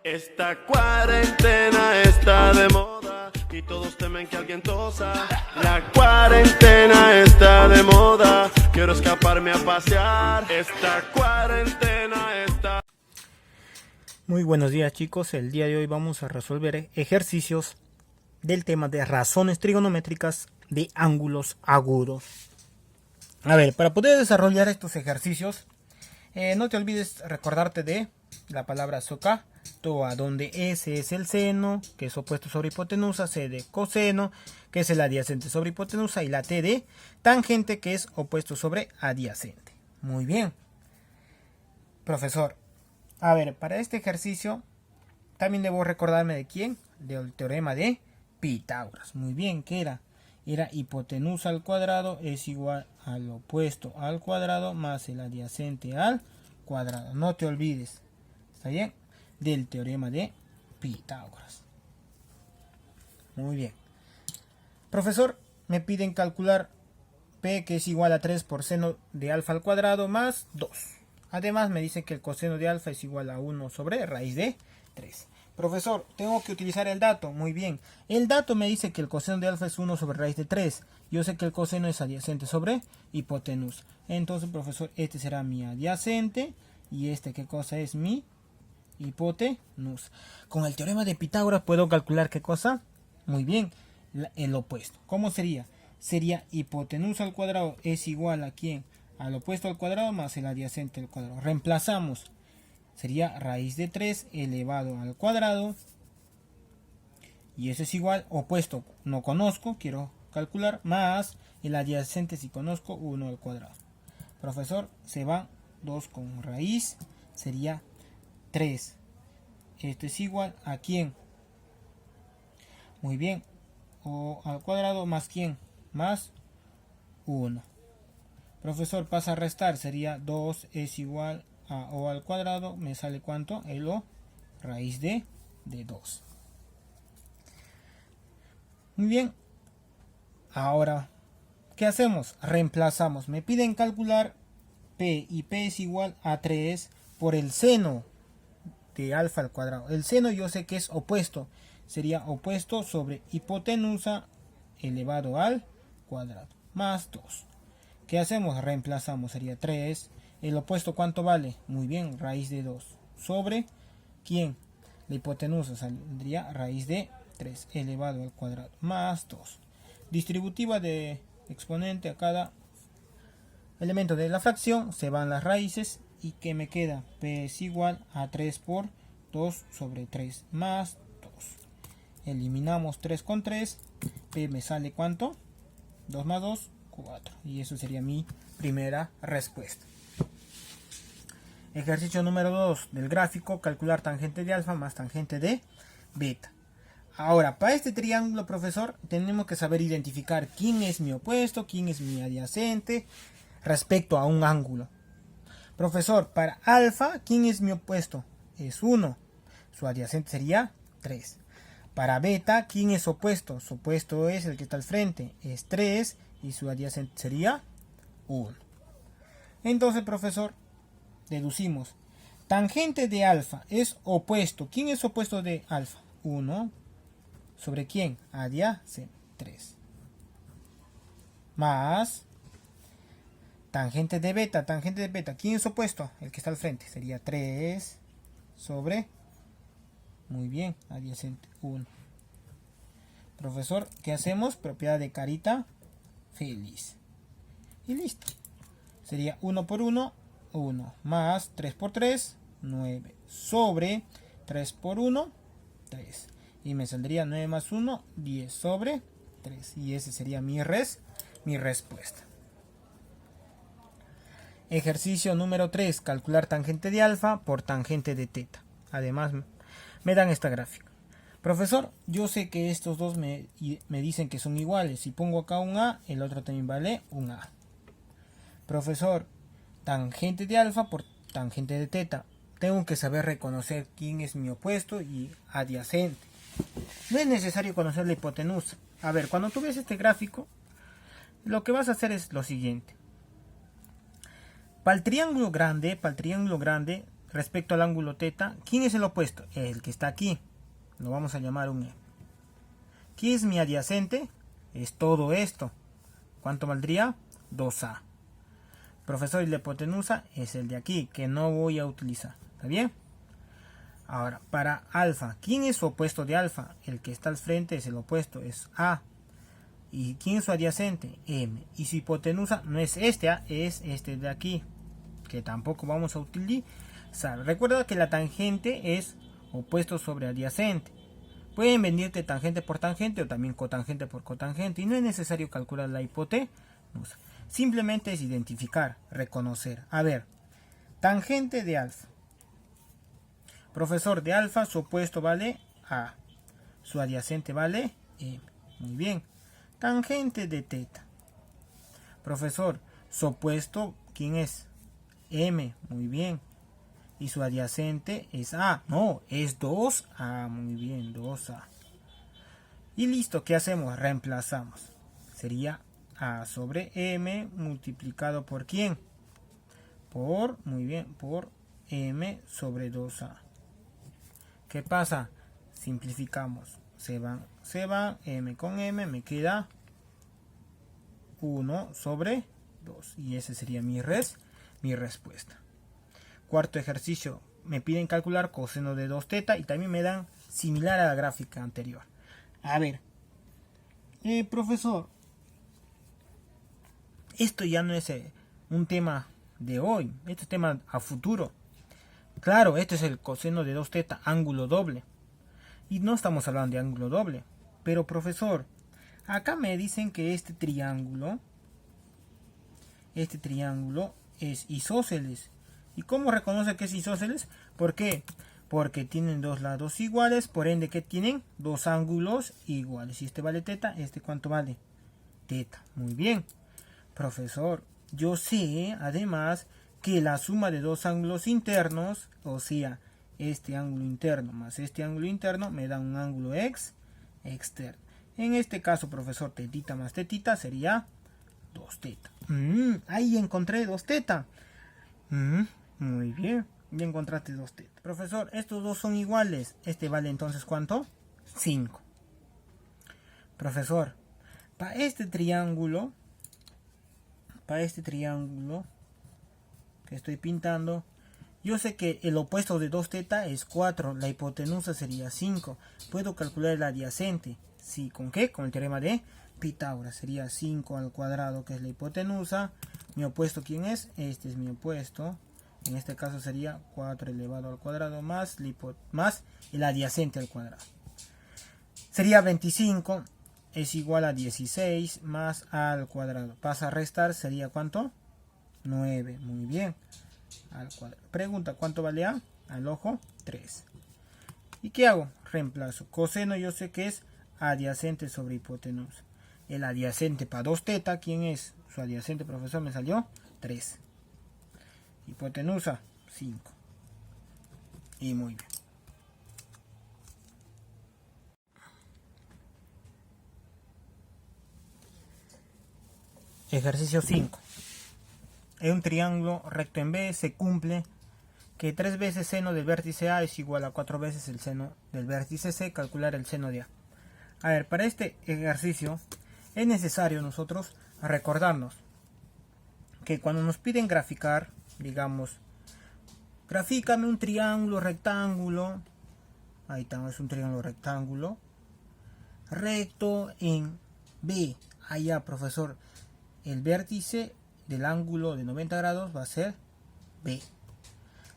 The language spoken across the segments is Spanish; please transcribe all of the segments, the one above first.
Esta cuarentena está de moda y todos temen que alguien tosa. La cuarentena está de moda, quiero escaparme a pasear. Esta cuarentena está... Muy buenos días, chicos, el día de hoy vamos a resolver ejercicios del tema de razones trigonométricas de ángulos agudos. A ver, para poder desarrollar estos ejercicios, no te olvides recordarte de la palabra SOHCAHTOA, donde S es el seno, que es opuesto sobre hipotenusa, C de coseno, que es el adyacente sobre hipotenusa, y la T de tangente, que es opuesto sobre adyacente. Muy bien. Profesor, a ver, para este ejercicio también debo recordarme de quién, del teorema de Pitágoras. Muy bien, ¿qué era? Era hipotenusa al cuadrado es igual al opuesto al cuadrado más el adyacente al cuadrado. No te olvides, ¿está bien? Del teorema de Pitágoras. Muy bien. Profesor, me piden calcular P, que es igual a 3 por seno de alfa al cuadrado más 2. Además me dice que el coseno de alfa es igual a 1 sobre raíz de 3. Profesor, tengo que utilizar el dato. Muy bien. El dato me dice que el coseno de alfa es 1 sobre raíz de 3. Yo sé que el coseno es adyacente sobre hipotenusa. Entonces, profesor, este será mi adyacente. Y este, ¿qué cosa es? Mi hipotenusa. Con el teorema de Pitágoras puedo calcular ¿qué cosa? Muy bien, el opuesto. ¿Cómo sería? Sería hipotenusa al cuadrado es igual a ¿quién? Al opuesto al cuadrado más el adyacente al cuadrado. Reemplazamos. Sería raíz de 3 elevado al cuadrado. Y eso es igual, opuesto no conozco, quiero calcular, más el adyacente si conozco, 1 al cuadrado. Profesor, se va 2 con raíz, sería 3. Esto es igual a ¿quién? Muy bien, o al cuadrado más ¿quién? Más 1. Profesor, pasa a restar, sería 2 es igual a o al cuadrado, me sale ¿cuánto? El o, raíz de 2. Muy bien, ahora, ¿qué hacemos? Reemplazamos, me piden calcular P, y P es igual a 3 por el seno de alfa al cuadrado. El seno yo sé que es opuesto, sería opuesto sobre hipotenusa elevado al cuadrado, más 2. ¿Qué hacemos? Reemplazamos, sería 3. ¿El opuesto cuánto vale? Muy bien, raíz de 2. ¿Sobre quién? La hipotenusa saldría raíz de 3 elevado al cuadrado, más 2. Distributiva de exponente a cada elemento de la fracción, se van las raíces. ¿Y qué me queda? P es igual a 3 por 2 sobre 3, más 2. Eliminamos 3 con 3. P me sale ¿cuánto? 2 más 2, 4. Y eso sería mi primera respuesta. Ejercicio número 2 del gráfico, calcular tangente de alfa más tangente de beta. Ahora, para este triángulo, profesor, tenemos que saber identificar quién es mi opuesto, quién es mi adyacente respecto a un ángulo. Profesor, para alfa, ¿quién es mi opuesto? Es 1. Su adyacente sería 3. Para beta, ¿quién es opuesto? Su opuesto es el que está al frente, es 3, y su adyacente sería 1. Entonces, profesor, deducimos. Tangente de alfa es opuesto. ¿Quién es opuesto de alfa? 1. ¿Sobre quién? Adyacente, 3. Más tangente de beta. Tangente de beta. ¿Quién es opuesto? El que está al frente. Sería 3 sobre... Muy bien, adyacente, 1. Profesor, ¿qué hacemos? Propiedad de carita feliz. Y listo. Sería 1 por 1, 1. Más 3 por 3, 9. Sobre 3 por 1, 3. Y me saldría 9 más 1, 10 sobre 3. Y ese sería mi respuesta. Ejercicio número 3. Calcular tangente de alfa por tangente de teta. Además, me dan esta gráfica. Profesor, yo sé que estos dos me dicen que son iguales. Si pongo acá un A, el otro también vale un A. Profesor, tangente de alfa por tangente de teta. Tengo que saber reconocer quién es mi opuesto y adyacente. No es necesario conocer la hipotenusa. A ver, cuando tú ves este gráfico, lo que vas a hacer es lo siguiente. Para el triángulo grande, respecto al ángulo θ, ¿quién es el opuesto? El que está aquí. Lo vamos a llamar un E. ¿Quién es mi adyacente? Es todo esto. ¿Cuánto valdría? 2A. Profesor, y la hipotenusa es el de aquí, que no voy a utilizar. ¿Está bien? Ahora, para alfa, ¿quién es su opuesto de alfa? El que está al frente es el opuesto, es A. ¿Y quién es su adyacente? M. Y su hipotenusa no es este A, es este de aquí, que tampoco vamos a utilizar. Recuerda que la tangente es opuesto sobre adyacente. Pueden venirte tangente por tangente o también cotangente por cotangente, y no es necesario calcular la hipotenusa. Simplemente es identificar, reconocer. A ver, tangente de alfa. Profesor, de alfa su opuesto vale A, su adyacente vale M. Muy bien. Tangente de θ. Profesor, su opuesto, ¿quién es? M. Muy bien. Y su adyacente es A. No, es 2A. Muy bien, 2A. Y listo, ¿qué hacemos? Reemplazamos. Sería A sobre M multiplicado por ¿quién? Muy bien, por M sobre 2A. ¿Qué pasa? Simplificamos. Se va, M con M, me queda 1 sobre 2. Y ese sería mi respuesta. Cuarto ejercicio. Me piden calcular coseno de 2θ y también me dan similar a la gráfica anterior. A ver. Profesor. Esto ya no es un tema de hoy. Este es tema a futuro. Claro, este es el coseno de 2θ, ángulo doble. Y no estamos hablando de ángulo doble. Pero profesor, acá me dicen que este triángulo es isósceles. ¿Y cómo reconoce que es isósceles? ¿Por qué? Porque tienen dos lados iguales, por ende que tienen dos ángulos iguales. Si este vale θ, este ¿cuánto vale? θ. Muy bien. Profesor, yo sé además que la suma de dos ángulos internos, o sea, este ángulo interno más este ángulo interno, me da un ángulo externo. En este caso, profesor, θ más θ sería 2θ. Ahí encontré 2θ. Muy bien, ya encontraste 2θ. Profesor, estos dos son iguales. Este vale entonces ¿cuánto? 5. Profesor, para este triángulo que estoy pintando, yo sé que el opuesto de 2θ es 4, la hipotenusa sería 5. Puedo calcular el adyacente. Sí, ¿con qué? Con el teorema de Pitágoras. Sería 5 al cuadrado, que es la hipotenusa. Mi opuesto, ¿quién es? Este es mi opuesto. En este caso sería 4 elevado al cuadrado más el adyacente al cuadrado. Sería 25 es igual a 16 más a al cuadrado. Pasa a restar, sería ¿cuánto? 9. Muy bien. Al cuadrado. Pregunta, ¿cuánto vale A? Al ojo, 3. ¿Y qué hago? Reemplazo. Coseno yo sé que es adyacente sobre hipotenusa. El adyacente para 2θ, ¿quién es? Su adyacente, profesor, me salió 3. Hipotenusa, 5. Y muy bien. Ejercicio 5. En un triángulo recto en B se cumple que 3 veces seno del vértice A es igual a 4 veces el seno del vértice C. Calcular el seno de A. A ver, para este ejercicio es necesario nosotros recordarnos que cuando nos piden graficar, digamos, grafícame un triángulo rectángulo. Ahí está, es un triángulo rectángulo recto en B. Allá, profesor, el vértice del ángulo de 90 grados va a ser B.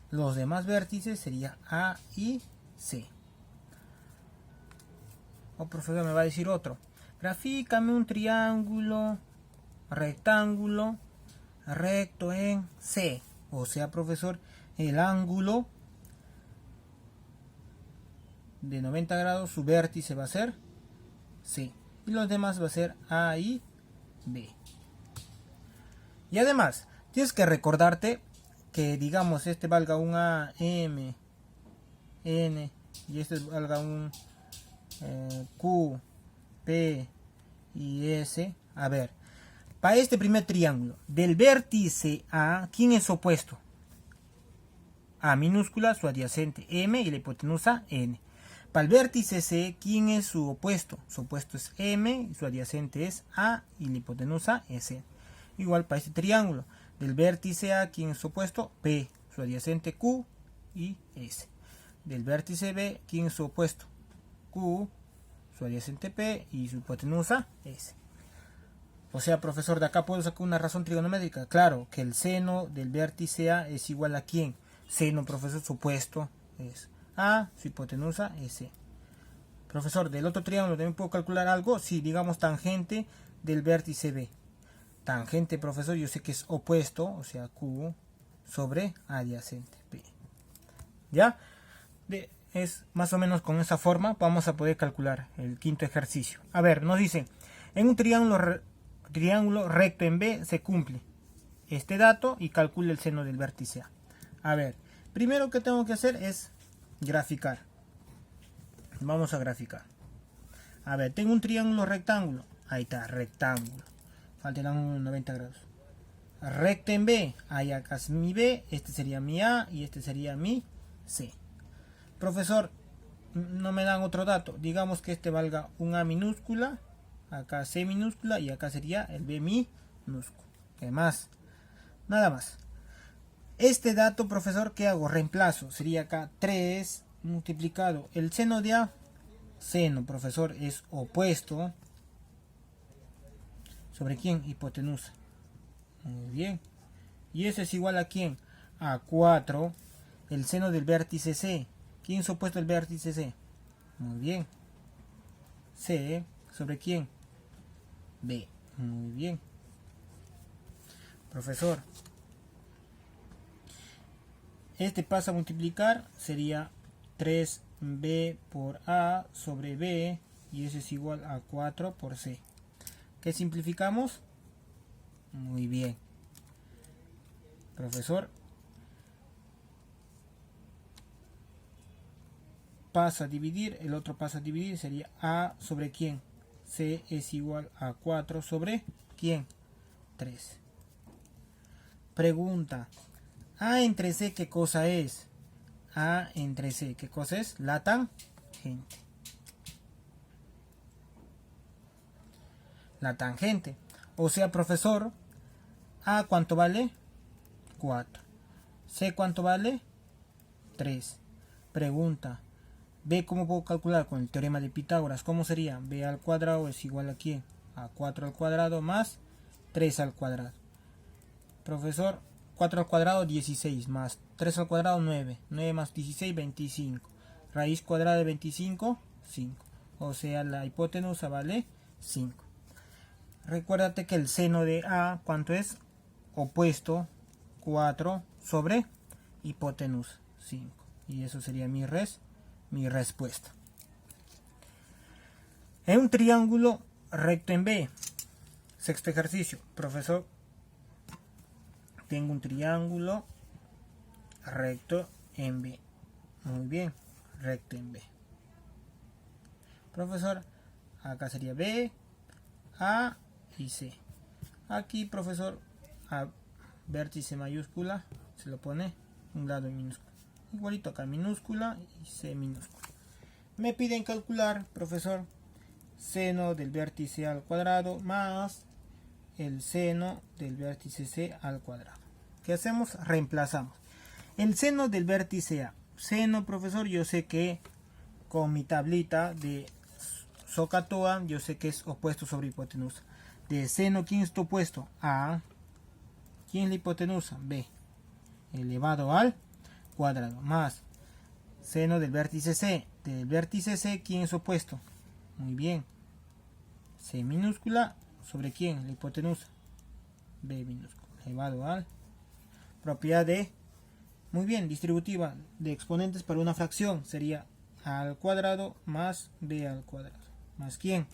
Los demás vértices sería A y C. O profesor, me va a decir otro. Grafícame un triángulo rectángulo recto en C. O sea, profesor, el ángulo de 90 grados, su vértice va a ser C. Y los demás va a ser A y B. Y además, tienes que recordarte que, digamos, este valga un A, M, N, y este valga un Q, P y S. A ver, para este primer triángulo, del vértice A, ¿quién es opuesto? A minúscula, su adyacente M y la hipotenusa N. Para el vértice C, ¿quién es su opuesto? Su opuesto es M, su adyacente es A y la hipotenusa es N. Igual para este triángulo. Del vértice A, ¿quién es su opuesto? P, su adyacente Q y S. Del vértice B, ¿quién es su opuesto? Q, su adyacente P y su hipotenusa S. O sea, profesor, de acá puedo sacar una razón trigonométrica. Claro, que el seno del vértice A es igual a ¿quién? Seno, profesor, su opuesto es A, su hipotenusa es C. Profesor, del otro triángulo también puedo calcular algo. Sí, digamos tangente del vértice B. Tangente, profesor, yo sé que es opuesto, o sea, Q sobre adyacente P. ¿Ya? Es más o menos con esa forma vamos a poder calcular el quinto ejercicio. A ver, nos dice, en un triángulo recto en B se cumple este dato y calcula el seno del vértice A. A ver, primero que tengo que hacer es graficar. Vamos a graficar. A ver, tengo un triángulo rectángulo. Ahí está, rectángulo. Falta el ángulo 90 grados. Recto en B. Ahí acá es mi B. Este sería mi A y este sería mi C. Profesor, no me dan otro dato. Digamos que este valga un A minúscula. Acá C minúscula y acá sería el B minúsculo. ¿Qué más? Nada más. Este dato, profesor, ¿qué hago? Reemplazo. Sería acá 3 multiplicado. El seno de A. Seno, profesor, es opuesto. ¿Sobre quién? Hipotenusa. Muy bien. ¿Y eso es igual a quién? A 4. El seno del vértice C. ¿Quién es opuesto al vértice C? Muy bien. C. ¿Sobre quién? B. Muy bien. Profesor. Este pasa a multiplicar. Sería 3B por A sobre B. Y eso es igual a 4 por C. ¿Qué simplificamos? Muy bien. Profesor. Pasa a dividir. El otro pasa a dividir. Sería A sobre quién. C es igual a 4 sobre quién. 3. Pregunta. A entre C, ¿qué cosa es? A entre C, ¿qué cosa es? La tangente. La tangente. O sea, profesor, A ¿cuánto vale? 4. C ¿cuánto vale? 3. Pregunta. B, ¿cómo puedo calcular? Con el teorema de Pitágoras. ¿Cómo sería? B al cuadrado es igual a ¿quién? A 4 al cuadrado más 3 al cuadrado. Profesor, 4 al cuadrado 16 más 3 al cuadrado 9. 9 más 16, 25. Raíz cuadrada de 25, 5. O sea, la hipotenusa vale 5. Recuérdate que el seno de A, ¿cuánto es? Opuesto, 4 sobre hipotenusa, 5. Y eso sería mi respuesta. En un triángulo recto en B. Sexto ejercicio. Profesor, tengo un triángulo recto en B. Muy bien, recto en B. Profesor, acá sería B, A y C. Aquí, profesor, a vértice mayúscula se lo pone un lado en minúscula. Igualito acá minúscula y C minúscula. Me piden calcular, profesor, seno del vértice A al cuadrado más el seno del vértice C al cuadrado. ¿Qué hacemos? Reemplazamos. El seno del vértice A. Seno, profesor, yo sé que con mi tablita de SOHCAHTOA, yo sé que es opuesto sobre hipotenusa. De seno, ¿quién es tu opuesto? A. ¿Quién es la hipotenusa? B. Elevado al cuadrado. Más seno del vértice C. Del vértice C, ¿quién es opuesto? Muy bien. C minúscula. ¿Sobre quién? La hipotenusa. B minúscula. Elevado al. Propiedad de. Muy bien, distributiva de exponentes para una fracción. Sería A al cuadrado más B al cuadrado. ¿Más quién?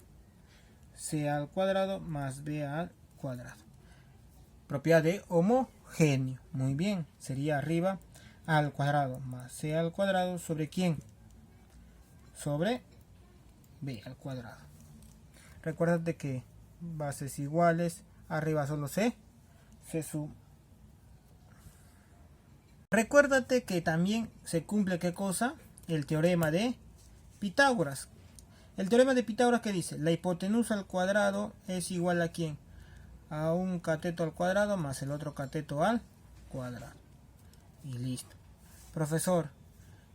C al cuadrado más B al cuadrado. Propiedad de homogéneo. Muy bien. Sería arriba A al cuadrado más C al cuadrado. ¿Sobre quién? Sobre B al cuadrado. Recuérdate que bases iguales. Arriba solo C. Se suma. Recuérdate que también se cumple ¿qué cosa? El teorema de Pitágoras. El teorema de Pitágoras que dice, la hipotenusa al cuadrado es igual a ¿quién? A un cateto al cuadrado más el otro cateto al cuadrado. Y listo. Profesor,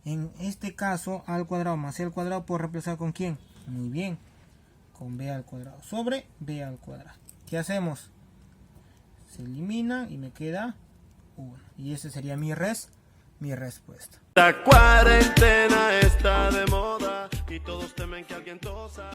en este caso al cuadrado más c al cuadrado puedo reemplazar ¿con quién? Muy bien, con b al cuadrado sobre b al cuadrado. ¿Qué hacemos? Se elimina y me queda 1. Y ese sería mi respuesta. La cuarentena está de moda y todos temen que alguien tosa.